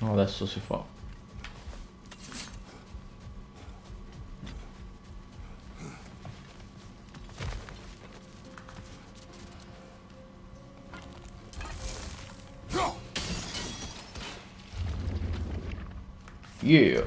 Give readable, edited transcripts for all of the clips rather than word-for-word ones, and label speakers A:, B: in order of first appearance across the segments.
A: Adesso si fa. Yeah.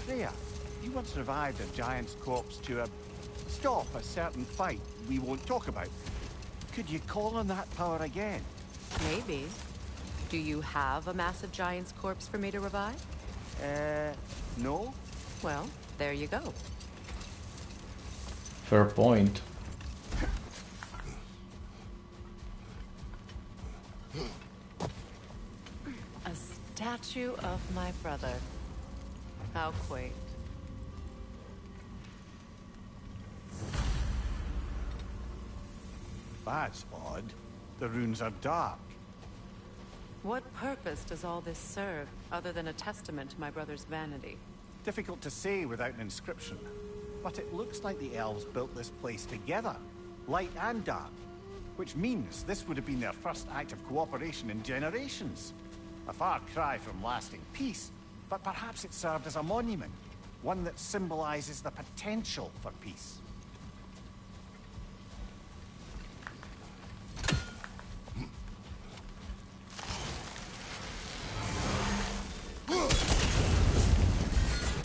B: Freyr, you once revived a giant's corpse to stop a certain fight we won't talk about. Could you call on that power again?
C: Maybe. Do you have a massive giant's corpse for me to revive?
B: No?
C: Well, there you go.
A: Fair point.
C: A statue of my brother. How quaint.
B: That's odd. The runes are dark.
C: What purpose does all this serve, other than a testament to my brother's vanity?
B: Difficult to say without an inscription. But it looks like the elves built this place together, light and dark. Which means this would have been their first act of cooperation in generations. A far cry from lasting peace, but perhaps it served as a monument. One that symbolizes the potential for peace.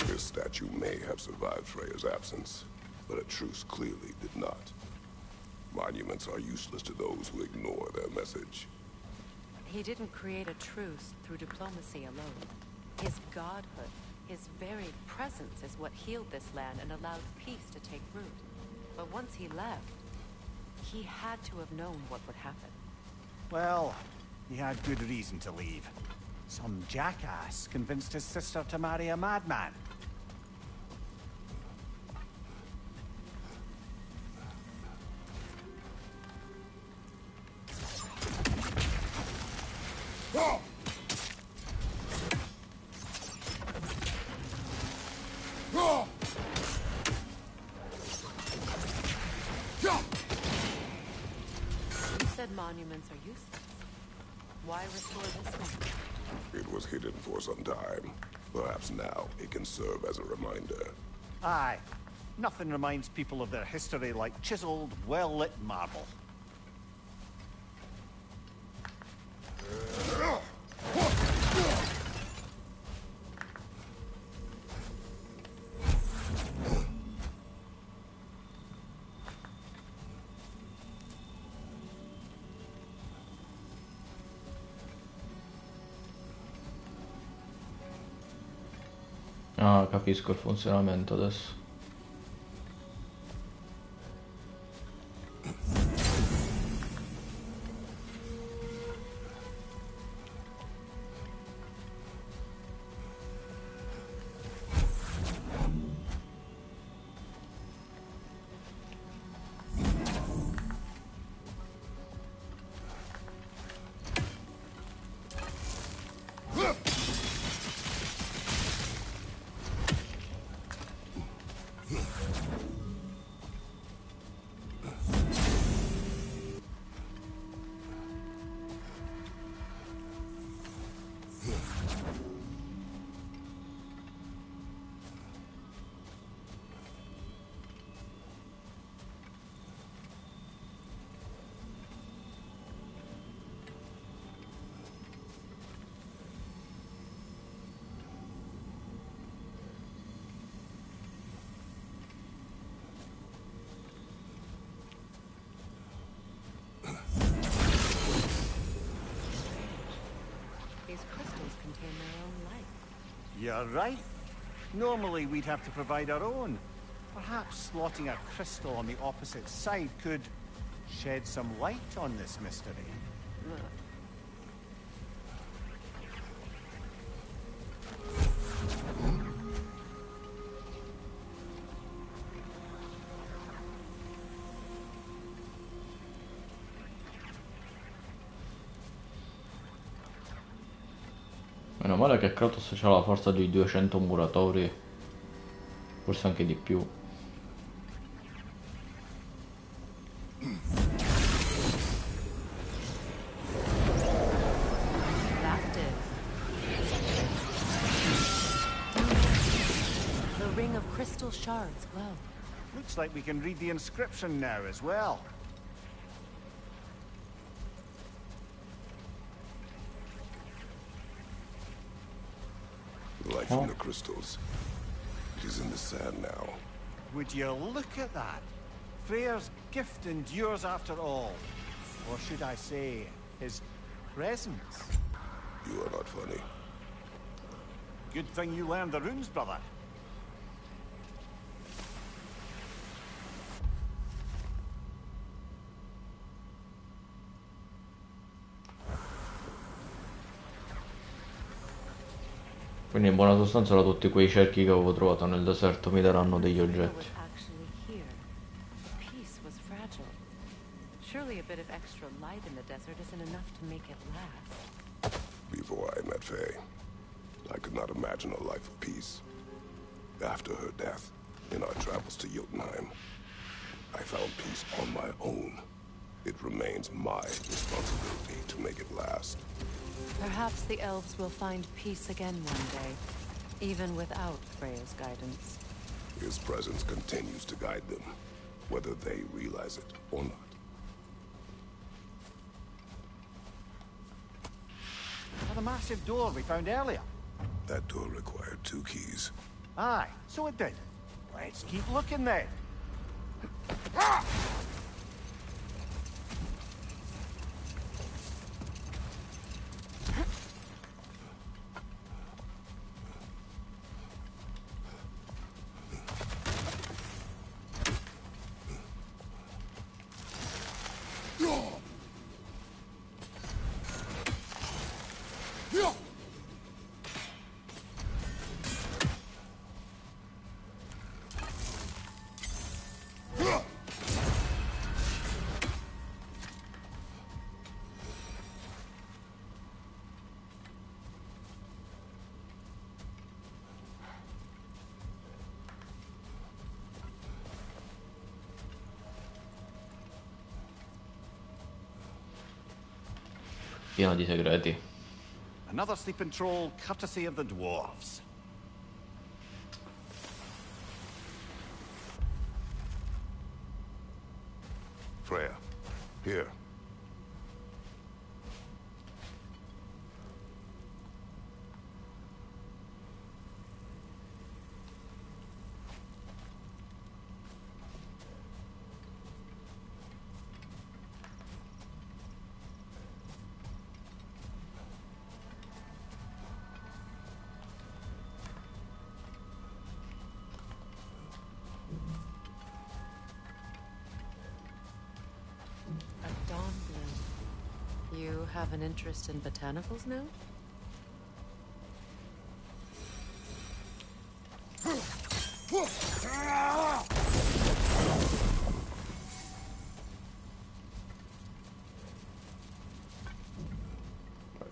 D: This statue may have survived Freyr's absence, but a truce clearly did not. Monuments are useless to those who ignore their message.
C: He didn't create a truce through diplomacy alone. His godhood, his very presence is what healed this land and allowed peace to take root. But once he left, he had to have known what would happen.
B: Well, he had good reason to leave. Some jackass convinced his sister to marry a madman.
C: Monuments are useless. Why restore this one?
D: It was hidden for some time. Perhaps now it can serve as a reminder.
B: Aye. Nothing reminds people of their history like chiseled, well-lit marble.
A: Ah, capisco il funzionamento adesso. You're right. Normally we'd have to provide our own. Perhaps slotting a crystal on the opposite side could shed some light on this mystery.
E: Meno male che Kratos c'ha la forza di 200 muratori, forse anche di più.
C: The ring of crystal shards glow.
A: Looks like we can read the inscription now as well.
D: Light from the crystals. It is in the sand now.
A: Would you look at that? Freyr's gift endures after all. Or should I say, his presence.
D: You are not funny.
A: Good thing you learned the runes, brother.
E: Quindi in buona sostanza tutti quei cerchi che avevo trovato nel deserto mi daranno degli oggetti.
C: Surely a bit of extra light in the desert isn't enough to make it last.
D: Before I met Faye, I could not imagine a life of peace. After her death, in our travels to Jotunheim, I found peace on my own. It remains my responsibility to make it last.
C: Perhaps the elves will find peace again one day, even without Freya's guidance.
D: His presence continues to guide them, whether they realize it or not.
A: The massive door we found earlier.
D: That door required 2 keys.
A: Aye, so it did. Let's keep looking then.
E: Pieno di segreti.
A: Another sleeping troll, courtesy of the dwarves.
D: Freyr, here.
C: You have an interest in botanicals now?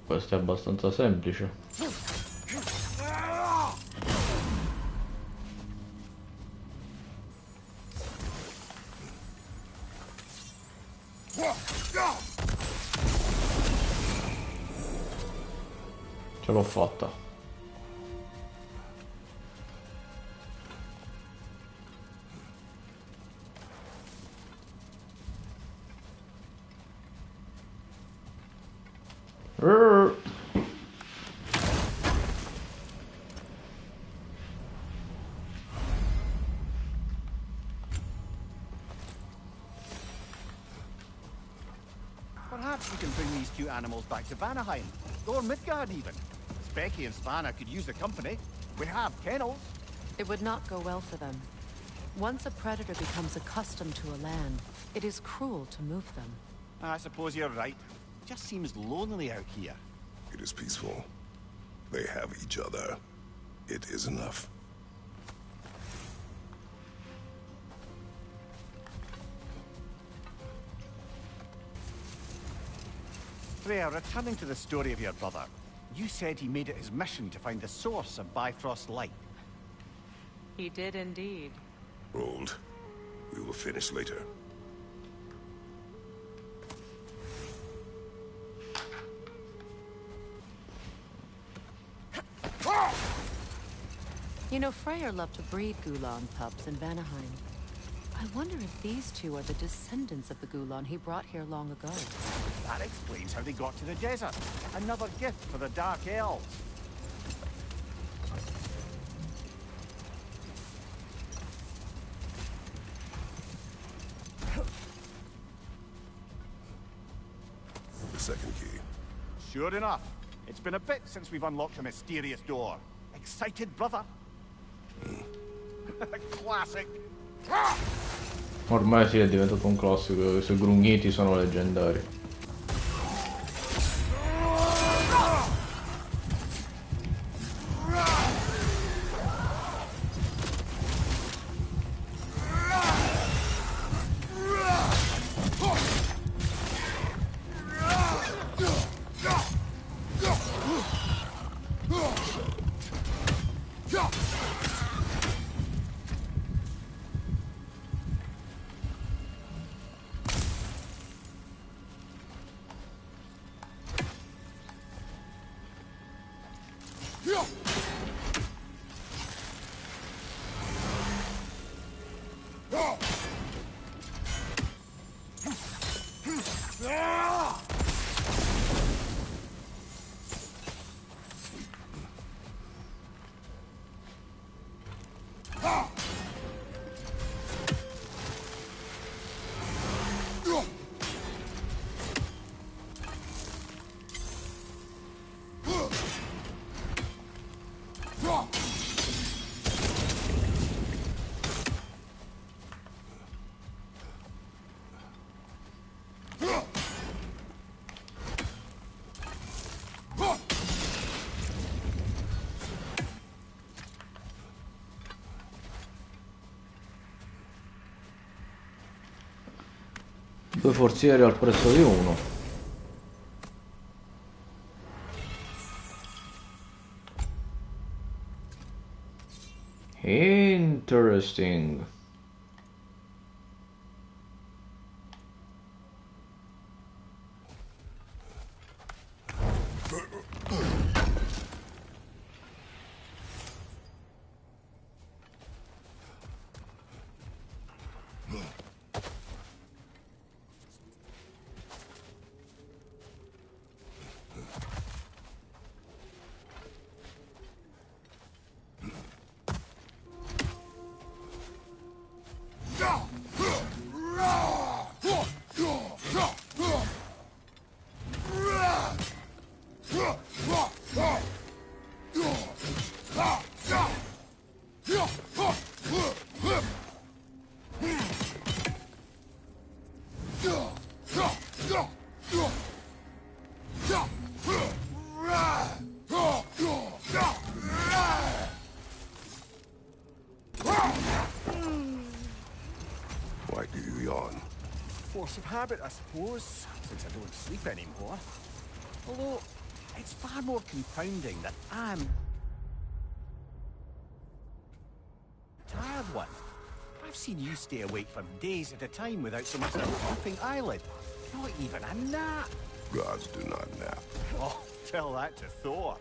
E: Questo è abbastanza semplice. Ce l'ho fatta.
A: Perhaps we can bring these cute animals back to Vanaheim, or Midgard even. Becky and Spanna could use the company. We have kennels.
C: It would not go well for them. Once a predator becomes accustomed to a land, it is cruel to move them.
A: I suppose you're right. Just seems lonely out here.
D: It is peaceful. They have each other. It is enough.
A: Freyr, returning to the story of your brother.
B: You said he made it his mission to find the source of Bifrost light.
C: He did indeed.
D: Hold. We will finish later.
C: You know, Freyr loved to breed Gulan pups in Vanaheim. I wonder if these two are the descendants of the Gulan he brought here long ago.
B: That explains how they got to the desert. Another gift for the Dark Elves.
D: The second key.
B: Sure enough. It's been a bit since we've unlocked a mysterious door. Excited, brother? Classic.
E: Ormai sì, è diventato un classico, i suoi grugniti sono leggendari. Due forzieri al prezzo di uno. Interesting.
B: Force of habit, I suppose, since I don't sleep anymore. Although, it's far more confounding that I'm a tired one. I've seen you stay awake for days at a time without so much as a drooping eyelid. Not even a nap.
D: Gods do not nap.
B: Oh, tell that to Thor.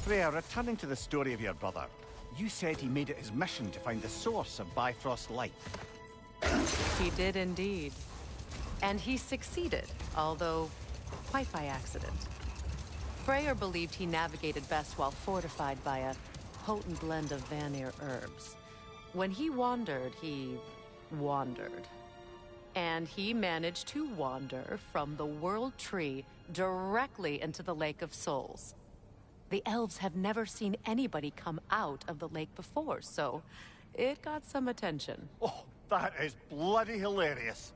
B: Freyr, returning to the story of your brother, you said he made it his mission to find the source of Bifrost light.
C: He did indeed. And he succeeded, although quite by accident. Freyr believed he navigated best while fortified by a potent blend of Vanir herbs. When he wandered, he wandered. And he managed to wander from the World Tree directly into the Lake of Souls. The elves have never seen anybody come out of the lake before, so it got some attention.
B: Oh, that is bloody hilarious.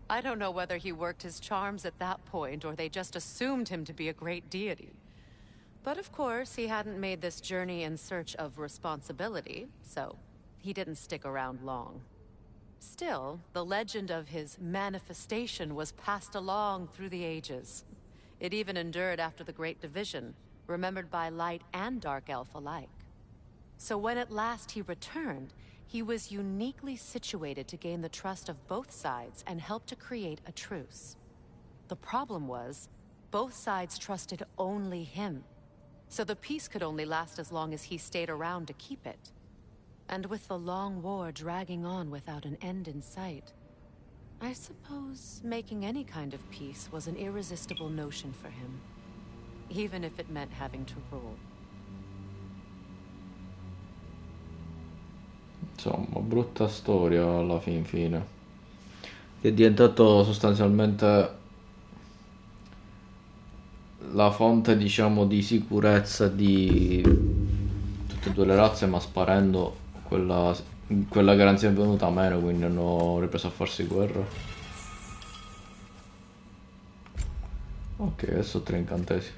C: I don't know whether he worked his charms at that point or they just assumed him to be a great deity. But of course, he hadn't made this journey in search of responsibility, so he didn't stick around long. Still, the legend of his manifestation was passed along through the ages. It even endured after the Great Division, remembered by Light and Dark Elf alike. So when at last he returned, he was uniquely situated to gain the trust of both sides and help to create a truce. The problem was, both sides trusted only him. So the peace could only last as long as he stayed around to keep it. And with the long war dragging on without an end in sight, I suppose making any kind of peace was an irresistible notion for him. Even if it meant having to rule.
E: Insomma, brutta storia alla fin fine. È diventato sostanzialmente la fonte, diciamo, di sicurezza di tutte e due le razze, ma sparendo quella garanzia è venuta meno, quindi hanno ripreso a farsi guerra. Ok, adesso 3 incantesimi.